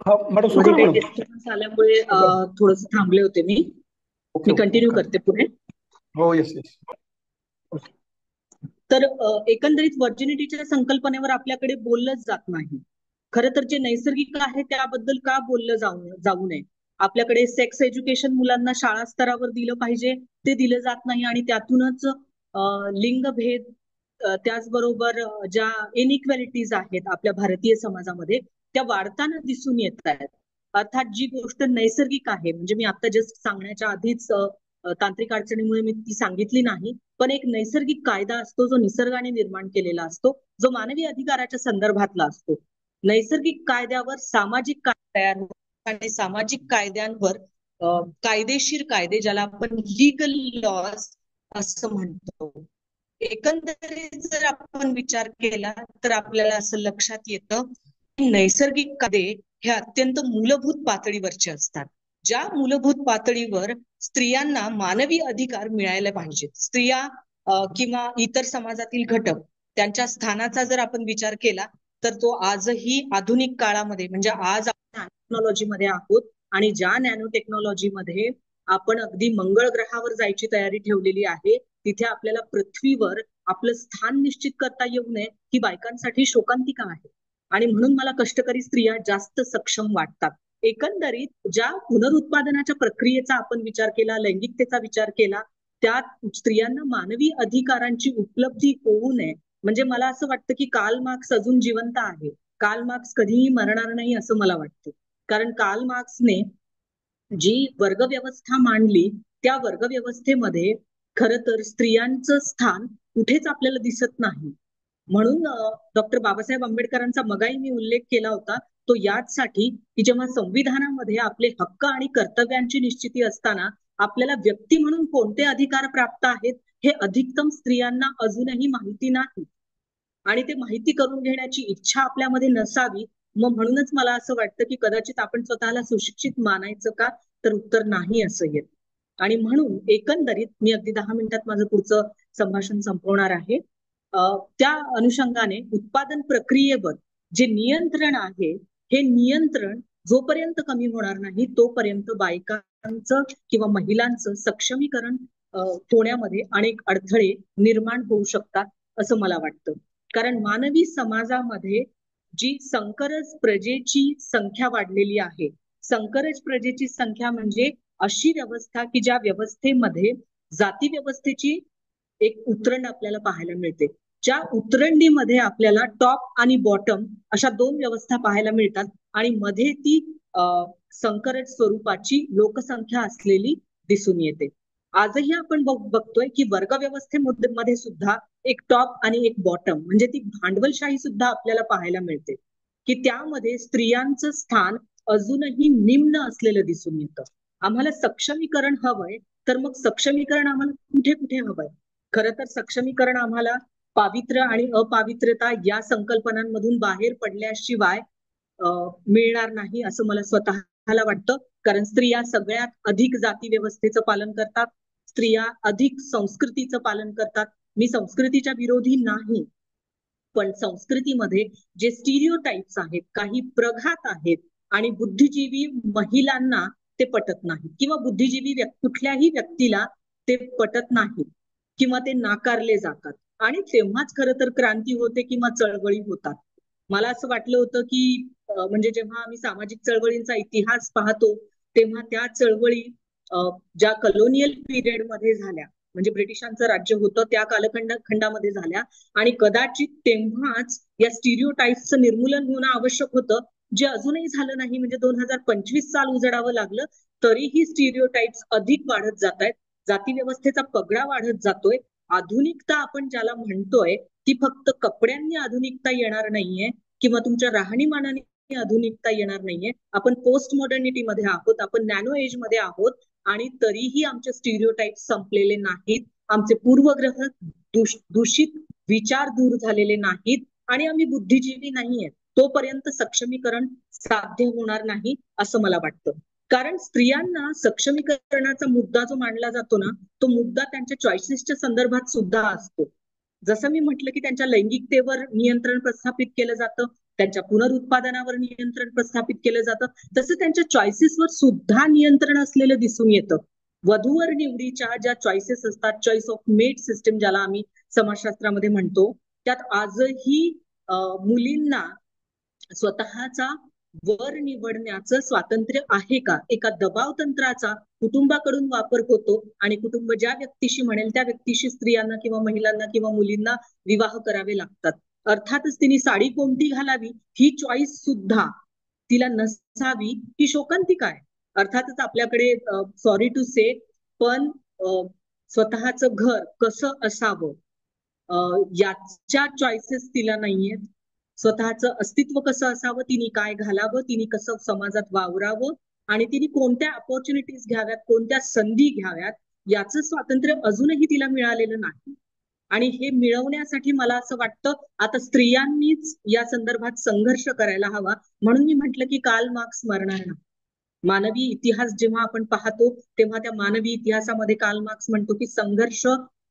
Madam मध्ये सुकर काही मॅडम. डिस्टर्बन्स आल्यामुळे थोडस थांबले होते मी. Okay okay continue okay. करते पुढे. हो येस येस. तर एकंदरीत व्हर्जिनिटीच्या संकल्पनेवर आपल्याकडे बोललंच जात नाही. खरं तर जे नैसर्गिक आहे त्याबद्दल का बोललं जाऊ नये. आपल्याकडे सेक्स एज्युकेशन मुलांना शाळा स्तरावर दिलं पाहिजे, ते दिलं जात नाही आणि त्यातूनच लिंगभेद, त्याचबरोबर ज्या इनइक्वॅलिटीज आहेत आपल्या भारतीय समाजामध्ये त्या वाढताना दिसून येत आहेत. अर्थात जी गोष्ट नैसर्गिक आहे, म्हणजे मी आता जस्ट सांगण्याच्या आधीच तांत्रिक अडचणीमुळे मी ती सांगितली नाही, पण एक नैसर्गिक कायदा असतो जो निसर्गाने निर्माण केलेला असतो, जो मानवी अधिकाराच्या संदर्भातला असतो. नैसर्गिक कायद्यावर सामाजिक कायदे तयार होतात आणि सामाजिक कायद्यांवर कायदेशीर कायदे, ज्याला आपण लीगल लॉज असं म्हणतो. एकंदरीत जर आपण विचार केला तर आपल्याला असं लक्षात येतं की नैसर्गिक कायदे हे अत्यंत मूलभूत पातळीवरचे असतात. ज्या मूलभूत पातळीवर स्त्रियांना मानवी अधिकार मिळायला पाहिजेत. स्त्रिया किंवा इतर समाजातील घटक त्यांच्या स्थानाचा जर आपण विचार केला तर तो आजही आधुनिक काळामध्ये, म्हणजे आज आपण टेक्नॉलॉजीमध्ये आहोत आणि ज्या नॅनो टेक्नॉलॉजीमध्ये आपण अगदी मंगळ ग्रहावर जायची तयारी ठेवलेली आहे, तिथे आपल्याला पृथ्वीवर आपलं स्थान निश्चित करता येऊ नये ही बायकांसाठी शोकांतिका आहे. आणि म्हणून मला कष्टकरी स्त्रिया जास्त सक्षम वाटतात. एकंदरीत ज्या पुनरुत्पादनाच्या प्रक्रियेचा आपण विचार केला, लैंगिकतेचा विचार केला, त्यात स्त्रियांना मानवी अधिकारांची उपलब्धी होऊ नये. म्हणजे मला असं वाटतं की कार्ल मार्क्स अजून जिवंत आहे. कार्ल मार्क्स कधीही मरणार नाही असं मला वाटतं. कारण कार्ल मार्क्सने जी वर्गव्यवस्था मांडली त्या वर्गव्यवस्थेमध्ये खरं तर स्त्रियांचं स्थान कुठेच आपल्याला दिसत नाही. म्हणून डॉक्टर बाबासाहेब आंबेडकरांचा मगाही मी उल्लेख केला होता, तो याचसाठी की जेव्हा संविधानामध्ये आपले हक्क आणि कर्तव्यांची निश्चिती असताना आपल्याला व्यक्ती म्हणून कोणते अधिकार प्राप्त आहेत हे अधिकतम स्त्रियांना अजूनही माहिती नाही आणि ते माहिती करून घेण्याची इच्छा आपल्यामध्ये नसावी. मग म्हणूनच मला असं वाटतं की कदाचित आपण स्वतःला सुशिक्षित मानायचं का, तर उत्तर नाही असं येत. आणि म्हणून एकंदरीत मी अगदी 10 मिनिटात माझं पुढचं संभाषण संपवणार आहे. त्या अनुषंगाने उत्पादन प्रक्रियेवर जे नियंत्रण आहे, हे नियंत्रण जोपर्यंत कमी होणार नाही तोपर्यंत बायकांचं किंवा महिलांचं सक्षमीकरण होण्यामध्ये अनेक अडथळे निर्माण होऊ शकतात असं मला वाटतं. कारण मानवी समाजामध्ये जी संकरज प्रजेची संख्या वाढलेली आहे, संकरज प्रजेची संख्या म्हणजे अशी व्यवस्था की ज्या व्यवस्थेमध्ये जाती व्यवस्थेची एक उतरंड आपल्याला पाहायला मिळते. ज्या उतरंडीमध्ये आपल्याला टॉप आणि बॉटम अशा दोन व्यवस्था पाहायला मिळतात आणि मध्ये ती संकरज स्वरूपाची लोकसंख्या असलेली दिसून येते. आजही आपण बघतोय की वर्ग व्यवस्थेमध्ये सुद्धा एक टॉप आणि एक बॉटम म्हणजे ती भांडवलशाही सुद्धा आपल्याला पाहायला मिळते की त्यामध्ये स्त्रियांचं स्थान अजूनही निम्न असलेलं दिसून येतं. आम्हाला सक्षमीकरण हवंय, तर मग सक्षमीकरण आम्हाला कुठे कुठे हवंय. खरं तर सक्षमीकरण आम्हाला पावित्र्य आणि अपावित्र्यता या संकल्पनांमधून बाहेर पडल्याशिवाय मिळणार नाही असं मला स्वतःला वाटतं. कारण स्त्रिया सगळ्यात अधिक जाती व्यवस्थेचं पालन करतात, स्त्रिया अधिक संस्कृतीचं पालन करतात. मी संस्कृतीच्या विरोधी नाही, पण संस्कृतीमध्ये जे स्टिरियोटाइप्स आहेत, काही प्रघात आहेत आणि बुद्धिजीवी महिलांना ते पटत नाही किंवा बुद्धिजीवी कुठल्याही व्यक्तीला ते पटत नाही किंवा ते नाकारले जातात आणि तेव्हाच खरं तर क्रांती होते किंवा चळवळी होतात. मला असं वाटलं होतं की म्हणजे जेव्हा आम्ही सामाजिक चळवळींचा इतिहास पाहतो तेव्हा त्या चळवळी ज्या कलोनियल पिरियडमध्ये झाल्या, म्हणजे ब्रिटिशांचं राज्य होतं त्या कालखंडामध्ये झाल्या आणि कदाचित तेव्हाच या स्टिरियोटाइप्सचं निर्मूलन होणं आवश्यक होतं, जे अजूनही झालं नाही. म्हणजे 2025 साल उजडावं लागलं तरीही स्टिरियोटाइप्स अधिक वाढत जात आहेत, जाती व्यवस्थेचा पगडा वाढत जातोय. आधुनिकता आपण ज्याला म्हणतोय ती फक्त कपड्यांनी आधुनिकता येणार नाहीये किंवा तुमच्या राहणीमानाने आधुनिकता येणार नाहीये. आपण पोस्ट मॉडर्निटी मध्ये आहोत, आपण नॅनो एज मध्ये आहोत आणि तरीही आमचे स्टिरियोटाइप संपलेले नाहीत, आमचे पूर्वग्रह दूषित विचार दूर झालेले नाहीत आणि आम्ही बुद्धिजीवी नाहीये. तोपर्यंत सक्षमीकरण साध्य होणार नाही असं मला वाटतं. कारण स्त्रियांना सक्षमीकरणाचा मुद्दा जो मांडला जातो ना, तो मुद्दा त्यांच्या चॉईसेसच्या संदर्भात सुद्धा असतो. जसं मी म्हटलं की त्यांच्या लैंगिकतेवर नियंत्रण प्रस्थापित केलं जातं, त्यांच्या पुनरुत्पादनावर नियंत्रण प्रस्थापित केलं जातं, तसं त्यांच्या चॉईसेसवर सुद्धा नियंत्रण असलेलं दिसून येतं. वधूवर निवडीच्या ज्या चॉईसेस असतात, चॉईस ऑफ मेट सिस्टम ज्याला आम्ही समाजशास्त्रामध्ये म्हणतो, त्यात आजही मुलींना स्वतःचा वर निवडण्याचं स्वातंत्र्य आहे का? एका दबाव तंत्राचा कुटुंबाकडून वापर होतो आणि कुटुंब ज्या व्यक्तीशी म्हणेल त्या व्यक्तीशी स्त्रियांना किंवा महिलांना किंवा मुलींना विवाह करावे लागतात. अर्थातच तिने साडी कोणती घालावी ही चॉईस सुद्धा तिला नसावी ही शोकांतिका आहे. अर्थातच आपल्याकडे सॉरी टू से पण स्वतःचं घर कसं असावं याच्या चॉईसेस तिला नाहीयेत. स्वतःचं अस्तित्व कसं असावं, तिने काय घालावं, तिने कसं समाजात वावरावं आणि तिने कोणत्या अपॉर्च्युनिटीज घ्याव्यात, कोणत्या संधी घ्याव्यात याचं स्वातंत्र्य अजूनही तिला मिळालेलं नाही. आणि हे मिळवण्यासाठी मला असं वाटतं आता स्त्रियांनीच या संदर्भात संघर्ष करायला हवा. म्हणून मी म्हटलं की कार्ल मार्क्स मरणार नाही. मानवी इतिहास जेव्हा आपण पाहतो तेव्हा त्या मानवी इतिहासामध्ये कार्ल मार्क्स म्हणतो की संघर्ष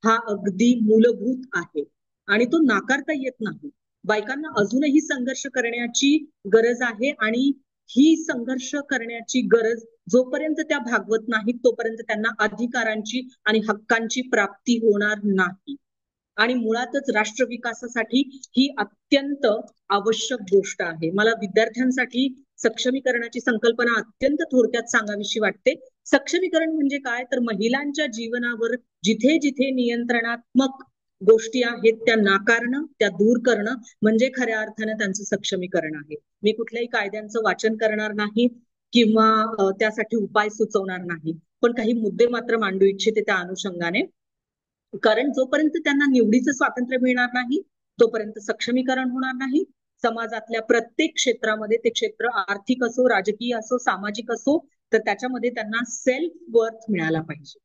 हा अगदी मूलभूत आहे आणि तो नाकारता येत नाही. बायकांना अजूनही संघर्ष करण्याची गरज आहे आणि ही संघर्ष करण्याची गरज जोपर्यंत त्या भागवत नाहीत तोपर्यंत त्यांना अधिकारांची आणि हक्कांची प्राप्ती होणार नाही. आणि मुळातच राष्ट्र विकासासाठी ही अत्यंत आवश्यक गोष्ट आहे. मला विद्यार्थ्यांसाठी सक्षमीकरणाची संकल्पना अत्यंत थोडक्यात सांगावीशी वाटते. सक्षमीकरण म्हणजे काय, तर महिलांच्या जीवनावर जिथे जिथे नियंत्रणात्मक गोष्टी आहेत त्या नाकारणं, त्या दूर करणं म्हणजे खऱ्या अर्थानं त्यांचं सक्षमीकरण आहे. मी कुठल्याही कायद्यांचं वाचन करणार नाही किंवा त्यासाठी उपाय सुचवणार नाही, पण काही मुद्दे मात्र मांडू इच्छिते त्या अनुषंगाने. कारण जोपर्यंत त्यांना निवडीचं स्वातंत्र्य मिळणार नाही तोपर्यंत सक्षमीकरण होणार नाही. समाजातल्या प्रत्येक क्षेत्रामध्ये, ते क्षेत्र आर्थिक असो, राजकीय असो, सामाजिक असो, तर त्याच्यामध्ये त्यांना सेल्फ वर्थ मिळाला पाहिजे.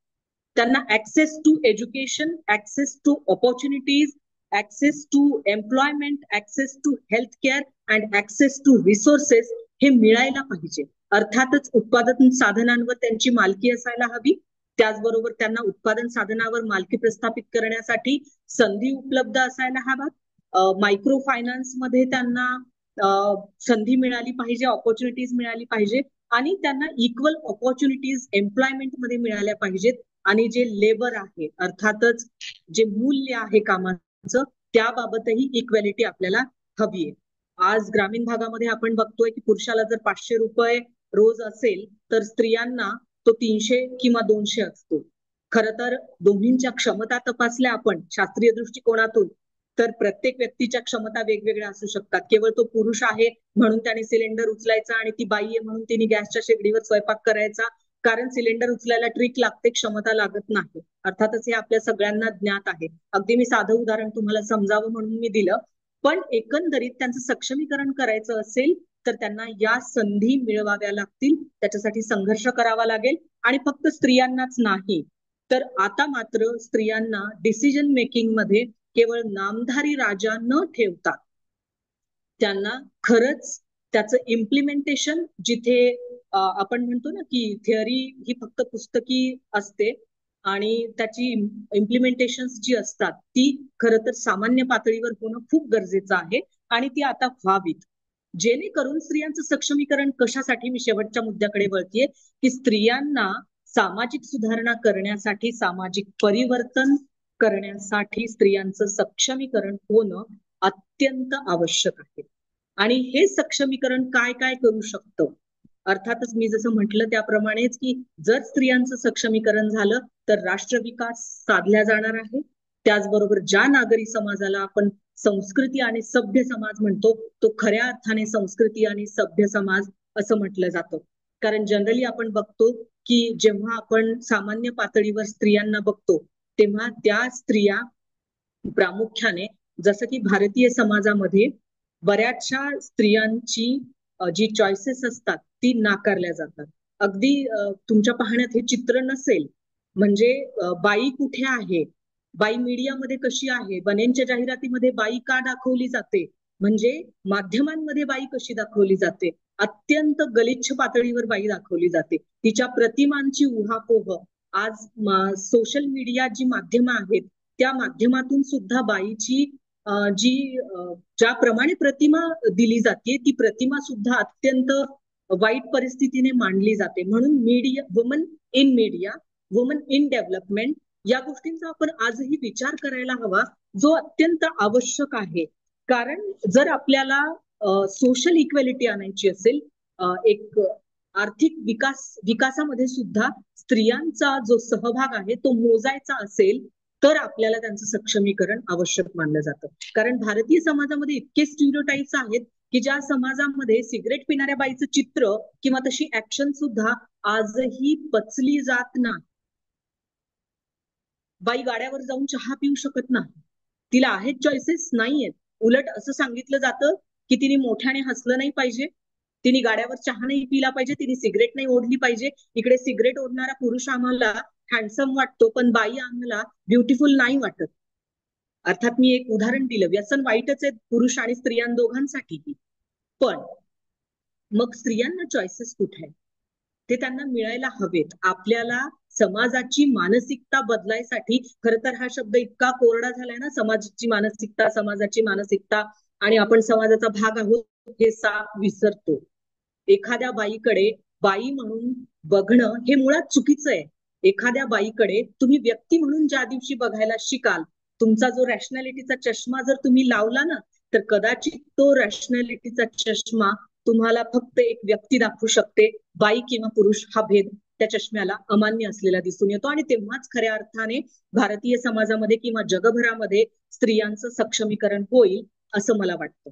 त्यांना access to education, access to opportunities, access to employment, access to health care and access to resources हे मिळायला पाहिजे. अर्थातच उत्पादन साधनांवर त्यांची मालकी असायला हवी. त्याचबरोबर त्यांना उत्पादन साधनावर मालकी प्रस्थापित करण्यासाठी संधी उपलब्ध असायला हव्यात. मायक्रो फायनान्स मध्ये त्यांना संधी मिळाली पाहिजे, ऑपॉर्च्युनिटीज मिळाली पाहिजे आणि त्यांना इक्वल ऑपॉर्च्युनिटीज एम्प्लॉयमेंट मध्ये मिळाल्या पाहिजेत. आणि जे लेबर आहे, अर्थातच जे मूल्य आहे कामाचं, त्याबाबतही इक्वॅलिटी आपल्याला हवी आहे. आज ग्रामीण भागामध्ये आपण बघतोय की पुरुषाला जर 500 रुपये रोज असेल तर स्त्रियांना तो 300 किंवा 200 असतो. खर तर दोन्हींच्या क्षमता तपासल्या आपण शास्त्रीय दृष्टिकोनातून तर प्रत्येक व्यक्तीच्या क्षमता वेगवेगळ्या असू शकतात. केवळ तो पुरुष आहे म्हणून त्याने सिलेंडर उचलायचा आणि ती बाई आहे म्हणून तिने गॅसच्या शेगडीवर स्वयंपाक करायचा, कारण सिलेंडर उचलायला ट्रिक लागते, क्षमता लागत नाही. अर्थातच हे आपल्या सगळ्यांना ज्ञात आहे. अगदी मी साधं उदाहरण तुम्हाला समजावं म्हणून मी दिलं. पण एकंदरीत त्यांचं सक्षमीकरण करायचं असेल तर त्यांना या संधी मिळवाव्या लागतील, त्याच्यासाठी संघर्ष करावा लागेल. आणि फक्त स्त्रियांनाच नाही तर आता मात्र स्त्रियांना डिसिजन मेकिंग मध्ये केवळ नामधारी राजा न ठेवता त्यांना खरंच त्याचं इम्प्लिमेंटेशन, जिथे आपण म्हणतो ना की थिअरी ही फक्त पुस्तकी असते आणि त्याची इम्प्लिमेंटेशन जी असतात ती खरं तर सामान्य पातळीवर होणं खूप गरजेचं आहे आणि ती आता व्हावीत. जेणेकरून स्त्रियांचं सक्षमीकरण कशासाठी, मी शेवटच्या मुद्द्याकडे वळतीये की स्त्रियांना सामाजिक सुधारणा करण्यासाठी, सामाजिक परिवर्तन करण्यासाठी स्त्रियांचं सक्षमीकरण होणं अत्यंत आवश्यक आहे. आणि हे सक्षमीकरण काय काय करू शकतं, अर्थातच मी जसं म्हटलं त्याप्रमाणेच की जर स्त्रियांचं सक्षमीकरण झालं तर राष्ट्र विकास साधला जाणार आहे. त्याचबरोबर ज्या नागरी समाजाला आपण संस्कृती आणि सभ्य समाज म्हणतो तो खऱ्या अर्थाने संस्कृती आणि सभ्य समाज असं म्हटलं जातं. कारण जनरली आपण बघतो की जेव्हा आपण सामान्य पातळीवर स्त्रियांना बघतो तेव्हा त्या स्त्रिया प्रामुख्याने, जसं की भारतीय समाजामध्ये बऱ्याचशा स्त्रियांची जी चॉईसेस असतात ती नाकारल्या जातात. अगदी तुमच्या पाहण्यात हे चित्र नसेल, म्हणजे बाई कुठे आहे, बाई मीडियामध्ये कशी आहे, बनेंच्या जाहिरातीमध्ये बाई का दाखवली जाते, म्हणजे माध्यमांमध्ये बाई कशी दाखवली जाते, अत्यंत गलिच्छ पातळीवर बाई दाखवली जाते. तिच्या प्रतिमांची उहापोह आज सोशल मीडिया जी माध्यमं आहेत त्या माध्यमातून सुद्धा बाईची ज्याप्रमाणे प्रतिमा दिली जाते ती प्रतिमा सुद्धा अत्यंत वाईट परिस्थितीने मांडली जाते. म्हणून media, woman in media, woman in development या गोष्टींचा आपण आजही विचार करायला हवा, जो अत्यंत आवश्यक आहे. कारण जर आपल्याला सोशल इक्वॅलिटी आणायची असेल, एक आर्थिक विकासामध्ये सुद्धा स्त्रियांचा जो सहभाग आहे तो मोजायचा असेल तर आपल्याला त्यांचं सक्षमीकरण आवश्यक मानलं जातं. कारण भारतीय समाजामध्ये इतके स्टिरियोटाइप्स आहेत की ज्या समाजामध्ये सिगरेट पिणाऱ्या बाईचं चित्र किंवा तशी ऍक्शन सुद्धा आजही पचली जात नाही. बाई गाड्यावर जाऊन चहा पिऊ शकत नाही, तिला आहेत चॉईसेस नाहीयेत. उलट असं सांगितलं जातं की तिने मोठ्याने हसलं नाही पाहिजे, तिने गाड्यावर चहा नाही पिला पाहिजे, तिने सिगरेट नाही ओढली पाहिजे. इकडे सिगरेट ओढणारा पुरुष आम्हाला हँडसम वाटतो पण बाई आम्हाला ब्युटिफुल नाही वाटत. अर्थात मी एक उदाहरण दिलं, व्यसन वाईटच आहे पुरुष आणि स्त्रियां दोघांसाठीही. पण मग स्त्रियांना चॉईसेस कुठे आहे ते त्यांना मिळायला हवेत. आपल्याला समाजाची मानसिकता बदलायसाठी, खर तर हा शब्द इतका कोरडा झालाय ना, समाजाची मानसिकता, समाजाची मानसिकता, आणि आपण समाजाचा भाग आहोत हे साफ विसरतो. एखाद्या बाईकडे बाई म्हणून बघणं हे मुळात चुकीचं आहे. एखाद्या बाईकडे तुम्ही व्यक्ती म्हणून ज्या दिवशी बघायला शिकाल, तुमचा जो रॅशनॅलिटीचा चष्मा जर तुम्ही लावला ना, तर कदाचित तो रॅशनॅलिटीचा चष्मा तुम्हाला फक्त एक व्यक्ती दाखवू शकते. बाई किंवा पुरुष हा भेद त्या चष्म्याला अमान्य असलेला दिसून येतो. आणि तेव्हाच खऱ्या अर्थाने भारतीय समाजामध्ये किंवा जगभरामध्ये स्त्रियांचं सक्षमीकरण होईल असं मला वाटतं.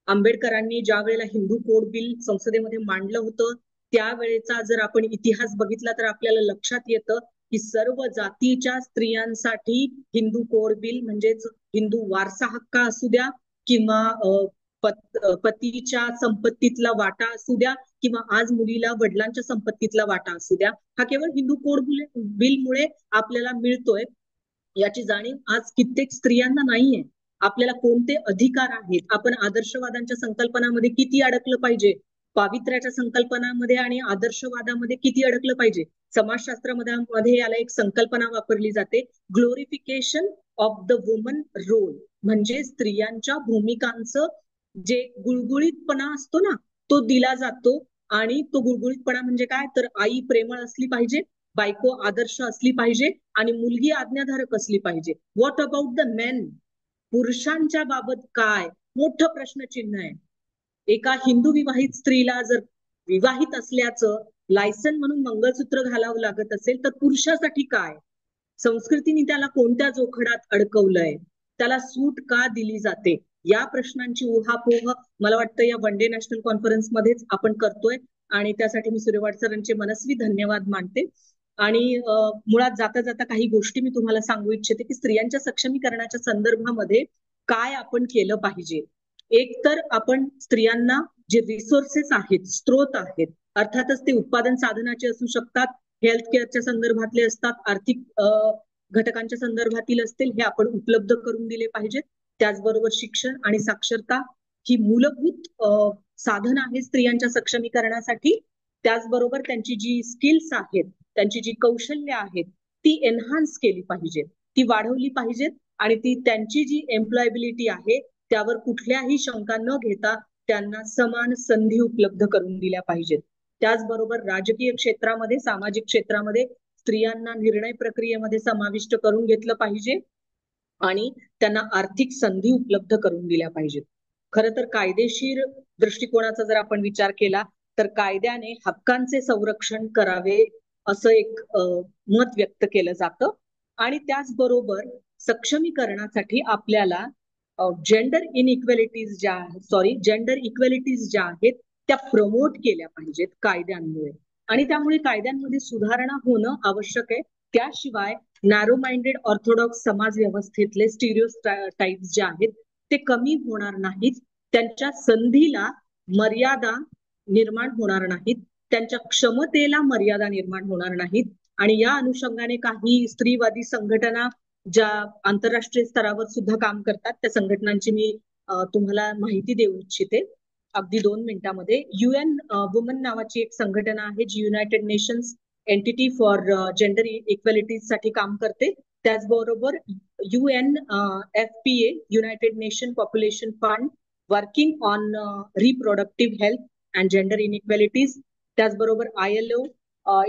आंबेडकरांनी ज्या वेळेला हिंदू कोड बिल संसदेमध्ये मांडलं होतं त्यावेळेचा जर आपण इतिहास बघितला तर आपल्याला लक्षात येतं की सर्व जातीच्या स्त्रियांसाठी हिंदू कोड बिल म्हणजेच हिंदू वारसा हक्क असू द्या किंवा पतीच्या संपत्तीतला वाटा असू द्या किंवा आज मुलीला वडिलांच्या संपत्तीतला वाटा असू द्या, हा केवळ हिंदू कोड बिलमुळे आपल्याला मिळतोय. याची जाणीव आज कित्येक स्त्रियांना नाहीये. आपल्याला कोणते अधिकार आहेत, आपण आदर्शवादांच्या संकल्पनामध्ये किती अडकलं पाहिजे, पावित्र्याच्या संकल्पनामध्ये आणि आदर्शवादामध्ये किती अडकलं पाहिजे. समाजशास्त्रामध्ये याला एक संकल्पना वापरली जाते, glorification of the woman role, म्हणजे स्त्रियांच्या भूमिकांचं जे गुळगुळीतपणा असतो ना तो दिला जातो. आणि तो गुळगुळीतपणा म्हणजे काय, तर आई प्रेमळ असली पाहिजे, बायको आदर्श असली पाहिजे आणि मुलगी आज्ञाधारक असली पाहिजे. व्हॉट अबाउट द मेन, पुरुषांच्या बाबत काय, मोठं प्रश्नचिन्ह आहे. एका हिंदू विवाहित स्त्रीला जर विवाहित असल्याचं लायसन म्हणून मंगळसूत्र घालावं लागत असेल तर पुरुषासाठी काय, संस्कृतीने त्याला कोणत्या जोखडात अडकवलंय, त्याला सूट का दिली जाते, या प्रश्नांची उहापोह मला वाटतं या वन डे नॅशनल कॉन्फरन्समध्येच आपण करतोय. आणि त्यासाठी मी सूर्यवाड सरांचे मनस्वी धन्यवाद मानते. आणि मुळात जाता जाता काही गोष्टी मी तुम्हाला सांगू इच्छिते की स्त्रियांच्या सक्षमीकरणाच्या संदर्भामध्ये काय आपण केलं पाहिजे. एक तर आपण स्त्रियांना जे रिसोर्सेस आहेत, स्त्रोत आहेत, अर्थातच ते उत्पादन साधनाचे असू शकतात, हेल्थ केअरच्या संदर्भातले असतात, आर्थिक घटकांच्या संदर्भातील असतील, हे आपण उपलब्ध करून दिले पाहिजेत. त्याचबरोबर शिक्षण आणि साक्षरता ही मूलभूत साधन आहे स्त्रियांच्या सक्षमीकरणासाठी. त्याचबरोबर त्यांची जी स्किल्स आहेत, त्यांची जी कौशल्य आहेत ती एनहान्स केली पाहिजेत, ती वाढवली पाहिजेत आणि ती त्यांची जी एम्प्लॉयबिलिटी आहे त्यावर कुठल्याही शंका न घेता त्यांना समान संधी उपलब्ध करून दिल्या पाहिजेत. त्याचबरोबर राजकीय क्षेत्रामध्ये, सामाजिक क्षेत्रामध्ये स्त्रियांना निर्णय प्रक्रियेमध्ये समाविष्ट करून घेतलं पाहिजे आणि त्यांना आर्थिक संधी उपलब्ध करून दिल्या पाहिजेत. खरं तर कायदेशीर दृष्टिकोनाचा जर आपण विचार केला तर कायद्याने हक्कांचे संरक्षण करावे असं एक मत व्यक्त केलं जातं. आणि त्याचबरोबर सक्षमीकरणासाठी आपल्याला जेंडर इनइक्वॅलिटीज जेंडर इक्वॅलिटीज ज्या आहेत त्या प्रमोट केल्या पाहिजेत कायद्यांमुळे. आणि त्यामुळे कायद्यांमध्ये सुधारणा होणं आवश्यक आहे. त्याशिवाय नॅरो माइंडेड ऑर्थोडॉक्स समाज व्यवस्थेतले स्टिरियोटाइप्स जे आहेत ते कमी होणार नाहीत, त्यांच्या संधीला मर्यादा निर्माण होणार नाहीत, त्यांच्या क्षमतेला मर्यादा निर्माण होणार नाहीत. आणि या अनुषंगाने काही स्त्रीवादी संघटना ज्या आंतरराष्ट्रीय स्तरावर सुद्धा काम करतात त्या संघटनांची मी तुम्हाला माहिती देऊ इच्छिते अगदी 2 मिनिटांमध्ये. UN वुमन नावाची एक संघटना आहे जी United Nations entity for gender equalities साठी काम करते. त्याचबरोबर UNFPA United Nation population fund working on reproductive health and gender inequalities, त्याचबरोबर ILO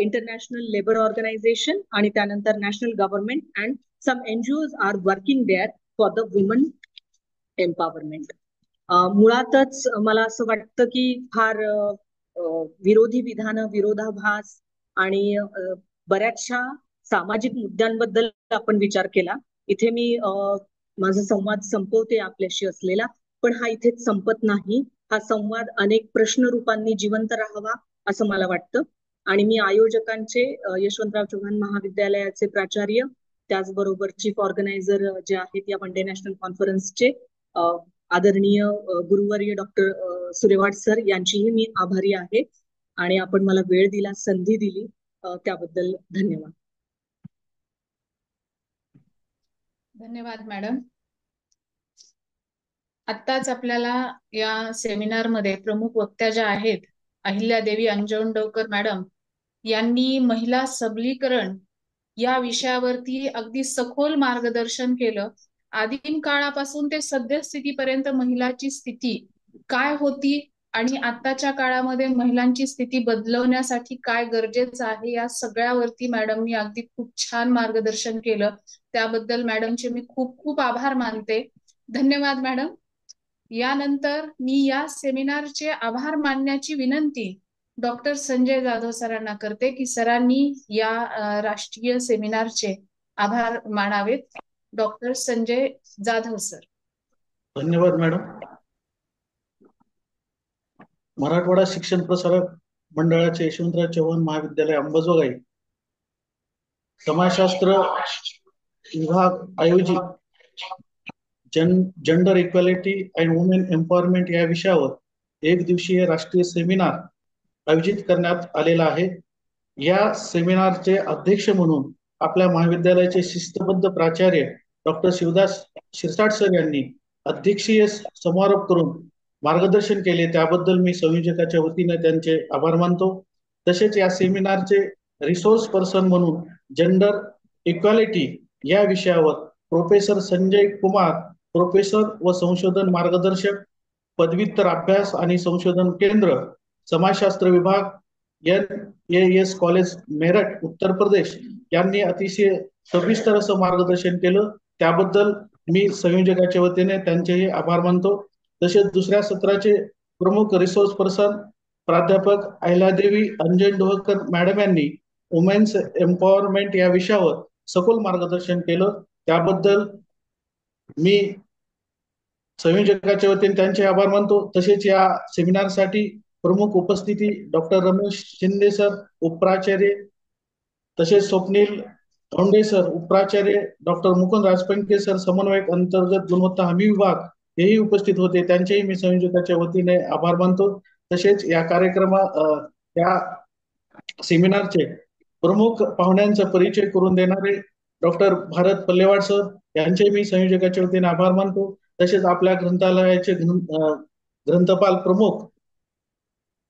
इंटरनॅशनल लेबर ऑर्गनायझेशन, आणि त्यानंतर national government and some NGOs are working there for the woman empowerment. मुळातच मला असं वाटतं की फार विरोधी विधानं, विरोधाभास आणि बऱ्याचशा सामाजिक मुद्द्यांबद्दल आपण विचार केला. इथे मी माझा संवाद संपवते आपल्याशी असलेला, पण हा इथेच संपत नाही. हा संवाद अनेक प्रश्न रूपांनी जिवंत राहावा असं मला वाटतं. आणि मी आयोजकांचे यशवंतराव चव्हाण महाविद्यालयाचे प्राचार्य, त्याचबरोबर चीफ ऑर्गनायझर जे आहेत या वन डे नॅशनल कॉन्फरन्सचे आदरणीय गुरुवर्य डॉक्टर सुरेवाड सर यांचीही मी आभारी आहे. आणि आपण मला वेळ दिला, संधी दिली, त्याबद्दल धन्यवाद. धन्यवाद मॅडम. आत्ताच आपल्याला या सेमिनारमध्ये प्रमुख वक्त्या ज्या आहेत, अहिल्यादेवी अंजनडोकर मॅडम यांनी महिला सबलीकरण या विषयावरती अगदी सखोल मार्गदर्शन केलं. आदिम काळापासून ते सद्यस्थितीपर्यंत महिलाची स्थिती काय होती आणि आताच्या काळामध्ये महिलांची स्थिती बदलवण्यासाठी काय गरजेचं आहे, या सगळ्यावरती मॅडमनी अगदी खूप छान मार्गदर्शन केलं. त्याबद्दल मॅडमचे मी खूप खूप आभार मानते. धन्यवाद मॅडम. यानंतर मी या सेमिनारचे आभार मानण्याची विनंती डॉक्टर संजय जाधव सरांना करते की सरांनी या राष्ट्रीय सेमिनारचे आभार मानावेत. Doctor Sanjay Jadhav sir. धन्यवाद मॅडम. मराठवाडा शिक्षण प्रसारक मंडळाचे यशवंतराव चव्हाण महाविद्यालय अंबाजोगाई समाजशास्त्र विभाग आयोजित gender equality and women empowerment या विषयावर एक दिवसीय राष्ट्रीय सेमिनार आयोजित करण्यात आलेला आहे. या सेमिनारचे अध्यक्ष म्हणून आपल्या महाविद्यालयाचे शिस्तबद्ध प्राचार्य डॉक्टर शिवदास शिरसाट सर यांनी अध्यक्षीय समारोप करून मार्गदर्शन केले. त्याबद्दल मी संयोजकाच्या वतीने त्यांचे आभार मानतो. तसेच या सेमिनारचे रिसोर्स पर्सन म्हणून जेंडर इक्वॅलिटी या विषयावर प्रोफेसर संजय कुमार, प्रोफेसर व संशोधन मार्गदर्शक, पदव्युत्तर अभ्यास आणि संशोधन केंद्र, समाजशास्त्र विभाग, NAS कॉलेज मेरठ उत्तर प्रदेश यांनी अतिशय सविस्तर असं मार्गदर्शन केलं. त्याबद्दल मी संयोजकाच्या वतीने त्यांचेही आभार मानतो. तसेच दुसऱ्या सत्राचे प्रमुख रिसोर्स पर्सन प्राध्यापक अहिल्यादेवी अंजनडोहकर मॅडम यांनी वुमेन्स एम्पॉवरमेंट या विषयावर सखोल मार्गदर्शन केलं. त्याबद्दल मी संयोजकाच्या वतीने त्यांचे आभार मानतो. तसेच या सेमिनारसाठी प्रमुख उपस्थिती डॉक्टर रमेश शिंदे सर उपप्राचार्य, तसेच स्वप्नील धोंडे सर उपप्राचार्य, डॉक्टर मुकुंद राजपंके सर समन्वयक अंतर्गत गुणवत्ता हमी विभाग हेही उपस्थित होते. त्यांचेही मी संयोजकाच्या वतीने आभार मानतो. तसेच या या सेमिनारचे प्रमुख पाहुण्यांचा परिचय करून देणारे डॉक्टर भारत पल्लेवाड सर यांचे मी संयोजकाच्या वतीने आभार मानतो. तसेच आपल्या ग्रंथालयाचे ग्रंथपाल प्रमुख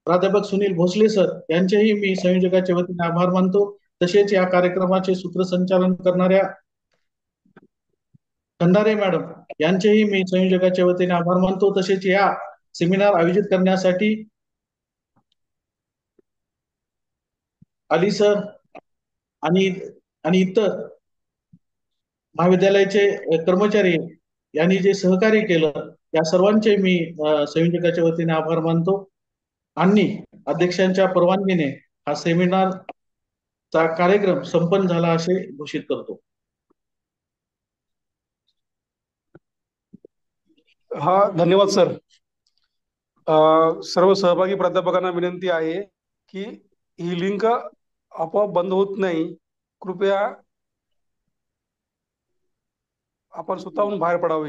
प्राध्यापक सुनील भोसले सर यांचेही मी संयोजकाच्या वतीने आभार मानतो. तसेच या कार्यक्रमाचे सूत्रसंचालन करणाऱ्या खंदारे मॅडम यांचेही मी संयोजकाच्या वतीने आभार मानतो. तसेच या सेमिनार आयोजित करण्यासाठी अली सर आणि इतर महाविद्यालयाचे कर्मचारी यांनी जे सहकार्य केलं या सर्वांचे मी संयोजकाच्या वतीने आभार मानतो. आणि अध्यक्षांच्या परवानगीने हा सेमिनारचा कार्यक्रम संपन्न झाला असे घोषित करतो. हा, धन्यवाद सर. सर्व सहभागी प्राध्यापकांना विनंती आहे की ही लिंक आपोआप बंद होत नाही, कृपया आपण स्वतःहून बाहेर पडावे.